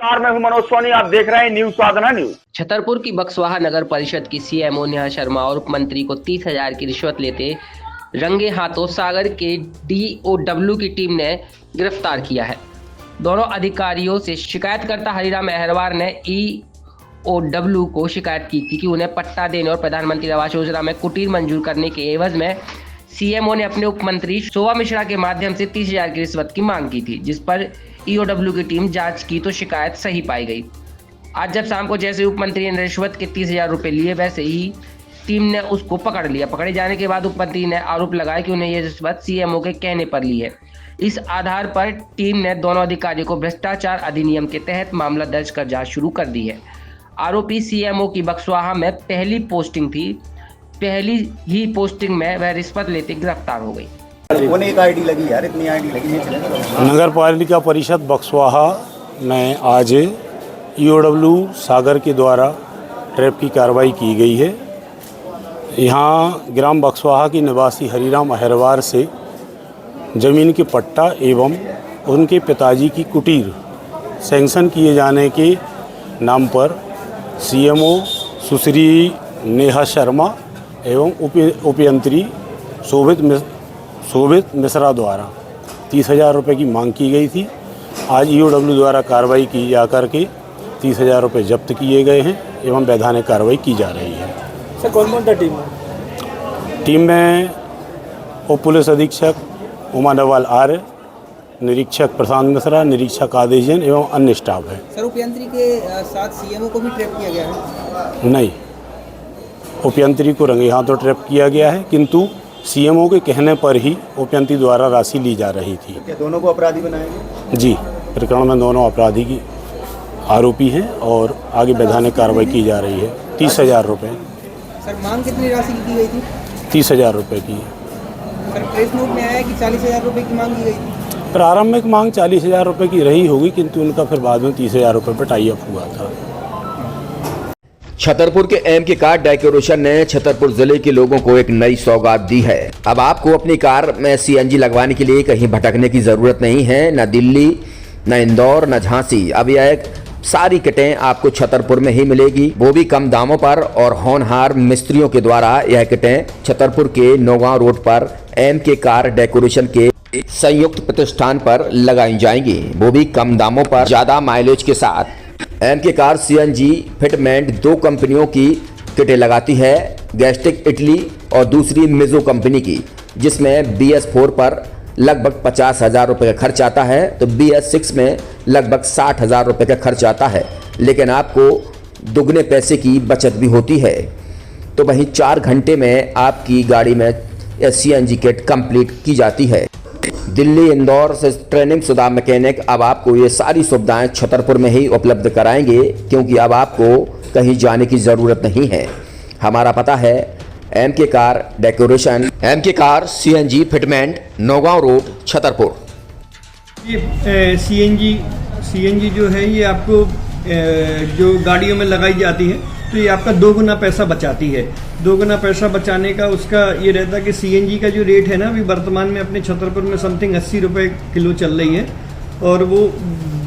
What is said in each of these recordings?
मैं हूं मनोज सोनी, आप देख रहे हैं न्यूज साधना न्यूज। छतरपुर की बक्सवाहा नगर परिषद की सीएमओ नेहा शर्मा और उप मंत्री को 30,000 की रिश्वत लेते रंगे हाथों सागर के डीओडब्ल्यू की टीम ने गिरफ्तार किया है। दोनों अधिकारियों से शिकायतकर्ता हरिराम अहरवार ने ईओडब्ल्यू को शिकायत की थी कि उन्हें पट्टा देने और प्रधानमंत्री आवास योजना में कुटीर मंजूर करने के एवज में सीएमओ ने अपने उप मंत्री शोभा मिश्रा के माध्यम से 30,000 की रिश्वत की मांग की थी, जिस पर ईओडब्ल्यू की टीम जांच की तो शिकायत सही पाई गई। आज जब शाम को जैसे उप मंत्री ने रिश्वत के 30,000 रुपए लिए, वैसे ही टीम ने उसको पकड़ लिया। पकड़े जाने के बाद उप मंत्री ने आरोप लगाया कि उन्हें यह रिश्वत सीएमओ के कहने पर ली है। इस आधार पर टीम ने दोनों अधिकारियों को भ्रष्टाचार अधिनियम के तहत मामला दर्ज कर जांच शुरू कर दी है। आरोपी सीएमओ की बक्सवाहा में पहली पोस्टिंग थी। पहली ही पोस्टिंग में वह रिश्वत लेते गिरफ्तार हो गई। एक आईडी लगी यार, इतनी आईडी लगी। नगर पालिका परिषद बक्सवाहा में आज ईओडब्ल्यू सागर के द्वारा ट्रैप की कार्रवाई की गई है। यहाँ ग्राम बक्सवाहा की निवासी हरिराम अहरवार से ज़मीन के पट्टा एवं उनके पिताजी की कुटीर सैंक्शन किए जाने के नाम पर सीएमओ सुश्री नेहा शर्मा एवं उपयंत्री शोभित मिश्रा द्वारा 30,000 रुपये की मांग की गई थी। आज ईओडब्ल्यू द्वारा कार्रवाई की जाकर के 30,000 रुपये जब्त किए गए हैं एवं वैधानिक कार्रवाई की जा रही है। सर कौन-कौन था टीम में? टीम में उप पुलिस अधीक्षक उमा नवाल आर्य, निरीक्षक प्रशांत मिश्रा, निरीक्षक आदेश जैन एवं अन्य स्टाफ है। सर उपयंत्री के साथ सीएमओ को भी ट्रैप किया गया है? नहीं, उपयंत्री को रंगे हाथों ट्रैप किया गया है, किंतु सीएमओ के कहने पर ही उपयंत्री द्वारा राशि ली जा रही थी। क्या दोनों को अपराधी बनाया गया? जी, प्रकरण में दोनों अपराधी की आरोपी हैं और आगे वैधानिक कार्रवाई की जा रही है। 30,000 रुपये। सर मांग कितनी राशि की गई थी? 30,000 रुपये की। सर प्रेस नोट में आया कि 40,000 रुपये की मांग की गई थी। प्रारंभिक मांग 40,000 रुपये की रही होगी, किंतु उनका फिर बाद में 30,000 रुपये पर टाई अप हुआ था। छतरपुर के एमके कार डेकोरेशन ने छतरपुर जिले के लोगों को एक नई सौगात दी है। अब आपको अपनी कार में सीएनजी लगवाने के लिए कहीं भटकने की जरूरत नहीं है, न दिल्ली, न इंदौर, न झांसी। अब यह सारी किटें आपको छतरपुर में ही मिलेगी, वो भी कम दामों पर। और होनहार मिस्त्रियों के द्वारा यह किटें छतरपुर के नौगांव रोड पर एमके कार डेकोरेशन के संयुक्त प्रतिष्ठान पर लगाई जाएंगी, वो भी कम दामों पर, ज्यादा माइलेज के साथ। एमके कार सीएनजी फिटमेंट 2 कंपनियों की किटें लगाती है, गैस्ट्रिक इटली और दूसरी मिजो कंपनी की, जिसमें BS4 पर लगभग 50,000 रुपये का खर्च आता है, तो BS6 में लगभग 60,000 रुपये का खर्च आता है, लेकिन आपको दुगने पैसे की बचत भी होती है। तो वहीं 4 घंटे में आपकी गाड़ी में सीएनजी किट कंप्लीट की जाती है। दिल्ली, इंदौर से ट्रेनिंग शुदा मैकेनिक अब आपको ये सारी सुविधाएं छतरपुर में ही उपलब्ध कराएंगे, क्योंकि अब आपको कहीं जाने की ज़रूरत नहीं है। हमारा पता है MK car decoration, MK car CNG fitment, Naugaon road, Chhatarpur. ये सीएनजी जो है ये आपको जो गाड़ियों में लगाई जाती है, तो ये आपका 2 गुना पैसा बचाती है। 2 गुना पैसा बचाने का उसका ये रहता है कि सीएनजी का जो रेट है ना, अभी वर्तमान में अपने छतरपुर में समथिंग 80 रुपये किलो चल रही है, और वो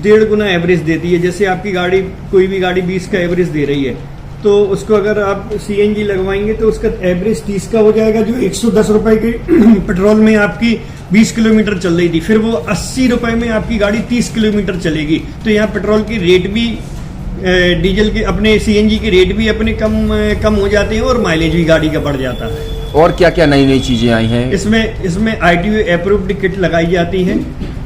1.5 गुना एवरेज देती है। जैसे आपकी गाड़ी, कोई भी गाड़ी 20 का एवरेज दे रही है, तो उसको अगर आप सीएनजी लगवाएंगे तो उसका एवरेज 30 का हो जाएगा, जो 110 रुपये के पेट्रोल में आपकी 20 किलोमीटर चल रही थी, फिर वो 80 रुपये में आपकी गाड़ी 30 किलोमीटर चलेगी। तो यहाँ पेट्रोल की रेट भी, डीजल के, अपने सीएनजी के रेट भी अपने कम हो जाते हैं और माइलेज भी गाड़ी का बढ़ जाता है। और क्या क्या नई नई चीजें आई हैं? इसमें ITO अप्रूव्ड किट लगाई जाती है,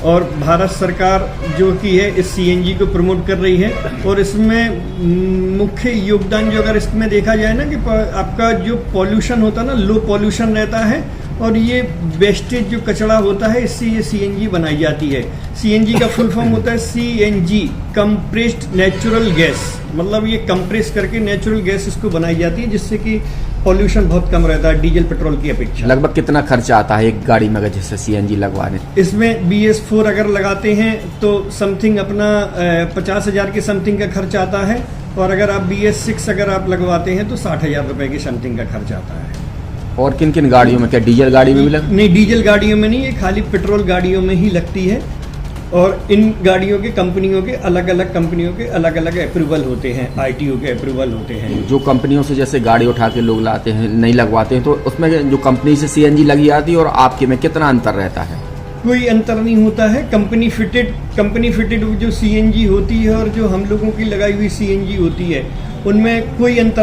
और भारत सरकार जो की है इस सीएनजी को प्रमोट कर रही है। और इसमें मुख्य योगदान जो अगर इसमें देखा जाए ना, कि आपका जो पॉल्यूशन होता है ना, लो पॉल्यूशन रहता है, और ये वेस्टेज जो कचरा होता है, इससे ये सीएनजी बनाई जाती है। सीएनजी का फुल फॉर्म होता है CNG, कंप्रेस्ड नेचुरल गैस, मतलब ये कंप्रेस करके नेचुरल गैस इसको बनाई जाती है, जिससे कि पॉल्यूशन बहुत कम रहता है डीजल पेट्रोल की अपेक्षा। लगभग कितना खर्चा आता है एक गाड़ी में अगर जैसे सीएनजी लगवाने? इसमें BS4 अगर लगाते हैं तो समथिंग अपना 50,000 के समथिंग का खर्च आता है, और अगर आप BS6 अगर आप लगवाते हैं तो 60,000 रुपये की समथिंग का खर्च आता है। और किन किन गाड़ियों में? क्या डीजल गाड़ी में भी नहीं, डीजल गाड़ियों में नहीं, ये खाली पेट्रोल गाड़ियों में ही लगती है। और इन गाड़ियों के कंपनियों के अलग अलग कंपनियों के अलग अलग अप्रूवल होते हैं, आरटीओ के अप्रूवल होते हैं। जो कंपनियों से जैसे गाड़ी उठा के लोग लाते हैं, नहीं लगवाते हैं, तो उसमें जो कंपनी से सीएनजी लगी आती है और आपके में कितना अंतर रहता है? कोई अंतर नहीं होता है। कंपनी फिटेड जो सीएनजी होती है और जो हम लोगों की लगाई हुई सीएनजी होती है, उनमें कोई अंतर